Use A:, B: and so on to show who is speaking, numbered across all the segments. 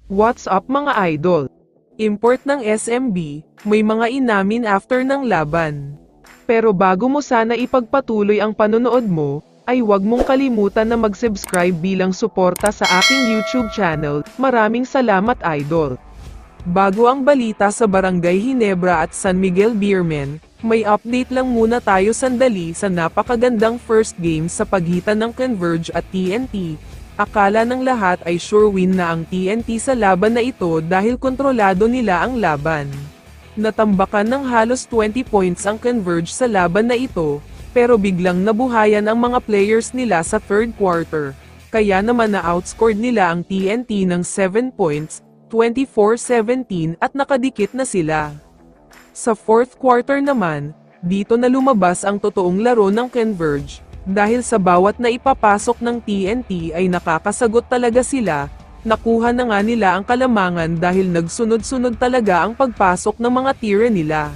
A: What's up mga idol? Import ng SMB, may mga inamin after ng laban. Pero bago mo sana ipagpatuloy ang panonood mo, ay huwag mong kalimutan na mag-subscribe bilang suporta sa aking YouTube channel. Maraming salamat idol. Bago ang balita sa Barangay Ginebra at San Miguel Beermen, may update lang muna tayo sandali sa napakagandang first game sa pagitan ng Converge at TNT. Akala ng lahat ay sure win na ang TNT sa laban na ito dahil kontrolado nila ang laban. Natambakan ng halos 20 points ang Converge sa laban na ito, pero biglang nabuhayan ang mga players nila sa third quarter. Kaya naman na-outscored nila ang TNT ng 7 points, 24-17 at nakadikit na sila. Sa fourth quarter naman, dito na lumabas ang totoong laro ng Converge. Dahil sa bawat na ipapasok ng TNT ay nakakasagot talaga sila, nakuha na nga nila ang kalamangan dahil nagsunod-sunod talaga ang pagpasok ng mga tira nila.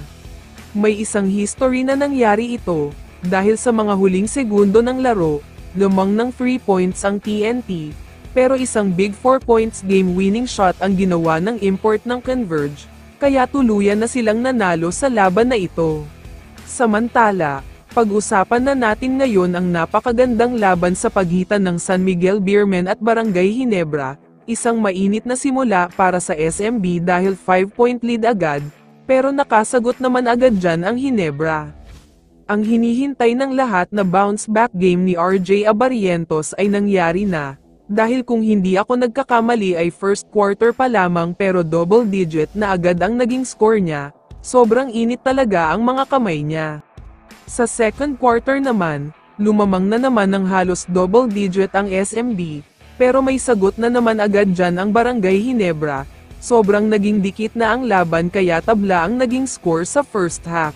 A: May isang history na nangyari ito, dahil sa mga huling segundo ng laro, lumang ng 3 points ang TNT, pero isang big 4 points game-winning shot ang ginawa ng import ng Converge, kaya tuluyan na silang nanalo sa laban na ito. Samantala, pag-usapan na natin ngayon ang napakagandang laban sa pagitan ng San Miguel Beermen at Barangay Ginebra, isang mainit na simula para sa SMB dahil 5-point lead agad, pero nakasagot naman agad dyan ang Ginebra. Ang hinihintay ng lahat na bounce back game ni RJ Abarientos ay nangyari na, dahil kung hindi ako nagkakamali ay first quarter pa lamang pero double digit na agad ang naging score niya, sobrang init talaga ang mga kamay niya. Sa second quarter naman, lumamang na naman ng halos double digit ang SMB, pero may sagot na naman agad dyan ang Barangay Ginebra, sobrang naging dikit na ang laban kaya tabla ang naging score sa first half.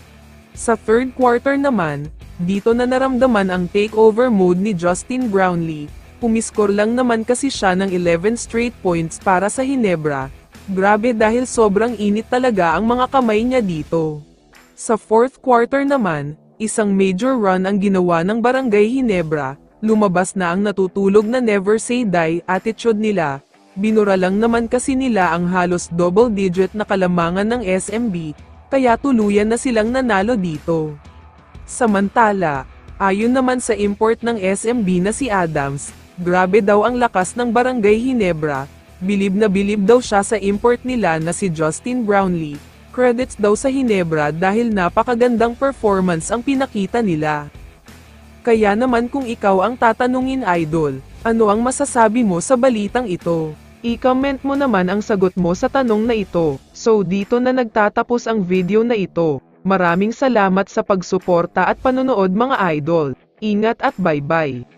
A: Sa third quarter naman, dito na naramdaman ang takeover mode ni Justin Brownlee, pumiskor lang naman kasi siya ng 11 straight points para sa Ginebra, grabe dahil sobrang init talaga ang mga kamay niya dito. Sa fourth quarter naman, isang major run ang ginawa ng Barangay Ginebra, lumabas na ang natutulog na never say die attitude nila, binura lang naman kasi nila ang halos double digit na kalamangan ng SMB, kaya tuluyan na silang nanalo dito. Samantala, ayon naman sa import ng SMB na si Adams, grabe daw ang lakas ng Barangay Ginebra, bilib na bilib daw siya sa import nila na si Justin Brownlee. Credits daw sa Ginebra dahil napakagandang performance ang pinakita nila. Kaya naman kung ikaw ang tatanungin idol, ano ang masasabi mo sa balitang ito? I-comment mo naman ang sagot mo sa tanong na ito. So dito na nagtatapos ang video na ito. Maraming salamat sa pagsuporta at panonood mga idol. Ingat at bye-bye.